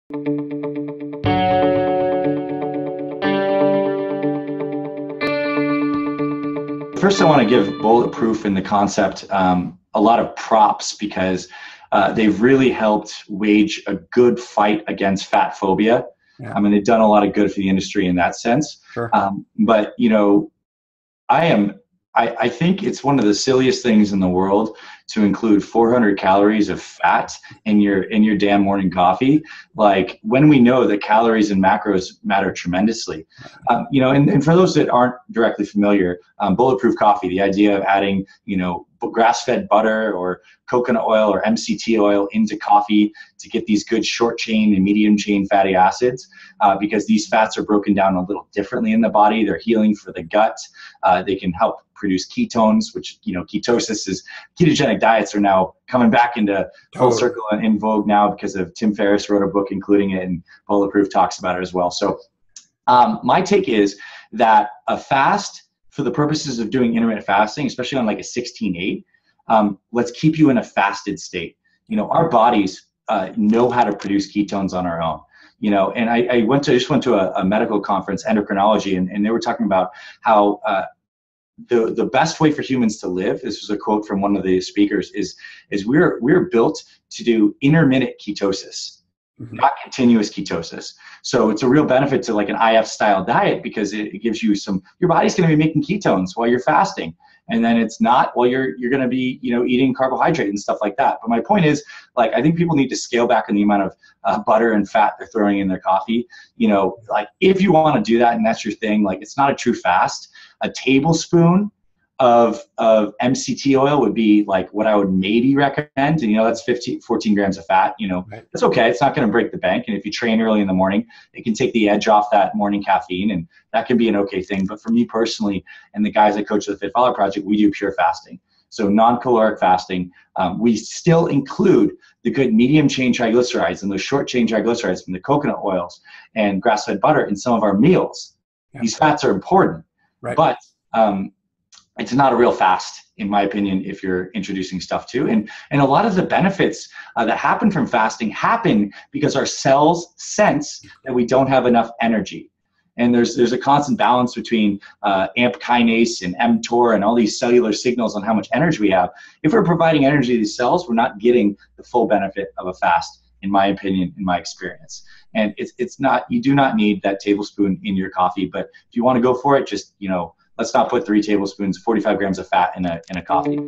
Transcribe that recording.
First, I want to give Bulletproof and the concept a lot of props because they've really helped wage a good fight against fat phobia. Yeah. I mean, they've done a lot of good for the industry in that sense. Sure. But, you know, I think it's one of the silliest things in the world to include 400 calories of fat in your damn morning coffee. Like, when we know that calories and macros matter tremendously. You know, and for those that aren't directly familiar, Bulletproof coffee, the idea of adding, you know, grass-fed butter or coconut oil or MCT oil into coffee to get these good short chain and medium chain fatty acids, because these fats are broken down a little differently in the body. They're healing for the gut. They can help produce ketones, which, you know, ketosis is, ketogenic diets are now coming back into full circle and in vogue now because of Tim Ferriss wrote a book including it, and Bulletproof talks about it as well. So my take is that a fast, for the purposes of doing intermittent fasting, especially on like a 16/8, let's keep you in a fasted state. You know, our bodies know how to produce ketones on our own. You know, and I just went to a medical conference, endocrinology, and they were talking about how the best way for humans to live, this was a quote from one of the speakers, is we're built to do intermittent ketosis, not continuous ketosis. So it's a real benefit to like an IF style diet because it gives you your body's going to be making ketones while you're fasting. And then it's not, well, you're going to be, you know, eating carbohydrate and stuff like that. But my point is, like, I think people need to scale back on the amount of butter and fat they're throwing in their coffee. You know, like, if you want to do that and that's your thing, like, it's not a true fast. A tablespoon of MCT oil would be like what I would maybe recommend. And, you know, that's 14 grams of fat, you know, that's okay. It's not going to break the bank. And if you train early in the morning, it can take the edge off that morning caffeine, and that can be an okay thing. But for me personally, and the guys that coach the Fit Follower Project, we do pure fasting. So non-caloric fasting. We still include the good medium chain triglycerides and those short chain triglycerides from the coconut oils and grass-fed butter in some of our meals. Yeah. These fats are important, but it's not a real fast, in my opinion, if you're introducing stuff too. And a lot of the benefits that happen from fasting happen because our cells sense that we don't have enough energy. And there's a constant balance between AMP kinase and mTOR and all these cellular signals on how much energy we have. If we're providing energy to these cells, we're not getting the full benefit of a fast, in my opinion, in my experience. And it's not, you do not need that tablespoon in your coffee, but if you want to go for it, just, you know, let's not put 3 tablespoons, 45 grams of fat in a coffee.